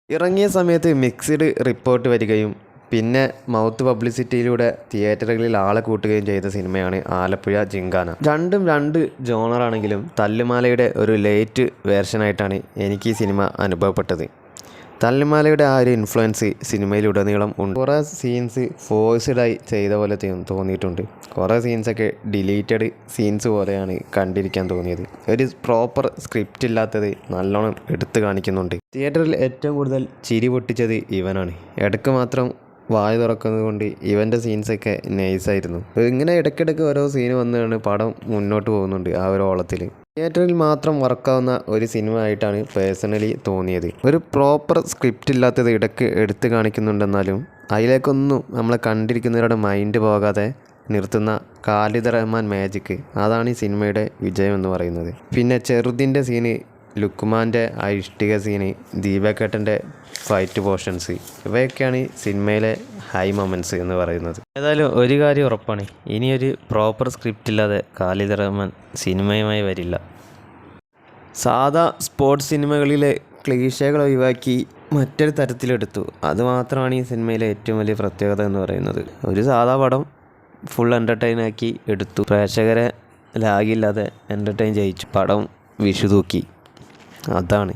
ഇറങ്ങിയ സമയത്ത് mixed report വരികയും പിന്നെ മൗത്ത് പബ്ലിസിറ്റിയിലൂടെ തിയേറ്ററുകളിൽ ആളെ കൂട്ടുകയും ചെയ്ത സിനിമയാണ് ആലപ്പുഴ ജിങ്കാന. രണ്ടും രണ്ട് ജോണറാണെങ്കിലും തല്ലുമാലയുടെ ഒരു ലേറ്റ് വേർഷനായിട്ടാണ് എനിക്ക് ഈ സിനിമ അനുഭവപ്പെട്ടത്. തല്ലുമാലയുടെ ആ ഒരു ഇൻഫ്ലുവൻസ് സിനിമയിലുടനീളം ഉണ്ട്. കുറേ സീൻസ് ഫോഴ്സ്ഡായി ചെയ്ത പോലെ തോന്നിയിട്ടുണ്ട്. കുറേ സീൻസൊക്കെ ഡിലീറ്റഡ് സീൻസ് പോലെയാണ് കണ്ടിരിക്കാൻ തോന്നിയത്. ഒരു പ്രോപ്പർ സ്ക്രിപ്റ്റ് ഇല്ലാത്തത് നല്ലോണം എടുത്തു കാണിക്കുന്നുണ്ട്. തിയേറ്ററിൽ ഏറ്റവും കൂടുതൽ ചിരി പൊട്ടിച്ചത് ഇവനാണ്. ഇടയ്ക്ക് മാത്രം വായ തുറക്കുന്നത് കൊണ്ട് ഇവൻ്റെ സീൻസൊക്കെ നൈസായിരുന്നു. ഇങ്ങനെ ഇടയ്ക്കിടയ്ക്ക് ഓരോ സീന് വന്നാണ് പടം മുന്നോട്ട് പോകുന്നുണ്ട്. ആ ഒരു ഓളത്തിൽ തിയേറ്ററിൽ മാത്രം വർക്കാവുന്ന ഒരു സിനിമ ആയിട്ടാണ് പേഴ്സണലി തോന്നിയത്. ഒരു പ്രോപ്പർ സ്ക്രിപ്റ്റ് ഇല്ലാത്തത് ഇടയ്ക്ക് എടുത്തു കാണിക്കുന്നുണ്ടെന്നാലും അതിലേക്കൊന്നും നമ്മളെ കണ്ടിരിക്കുന്നവരുടെ മൈൻഡ് പോകാതെ നിർത്തുന്ന ഖാലിദ് റഹ്മാൻ മാജിക്, അതാണ് ഈ സിനിമയുടെ വിജയം എന്ന് പറയുന്നത്. പിന്നെ ചെറുതിൻ്റെ സീന്, ലുക്മാൻ്റെ ആ ഇഷ്ടിക സീന്, ദീപക്കേട്ടൻ്റെ ഫൈറ്റ് പോർഷൻസ്, ഇവയൊക്കെയാണ് സിനിമയിലെ ഹൈ മൊമെൻറ്റ്സ് എന്ന് പറയുന്നത്. ഏതായാലും ഒരു കാര്യം ഉറപ്പാണ്, ഇനിയൊരു പ്രോപ്പർ സ്ക്രിപ്റ്റ് ഇല്ലാതെ ഖാലിദ് റഹ്മാൻ സിനിമയുമായി വരില്ല. സാധാ സ്പോർട്സ് സിനിമകളിലെ ക്ലീഷകൾ ഒഴിവാക്കി മറ്റൊരു തരത്തിലെടുത്തു. അതുമാത്രമാണ് ഈ സിനിമയിലെ ഏറ്റവും വലിയ പ്രത്യേകത എന്ന് പറയുന്നത്. ഒരു സാധാ പടം ഫുൾ എൻ്റർടൈനാക്കി എടുത്തു. പ്രേക്ഷകരെ ലാഗില്ലാതെ എൻ്റർടൈൻ ചെയ്യിച്ചു. പടം വിഷു തൂക്കി. അതാണ്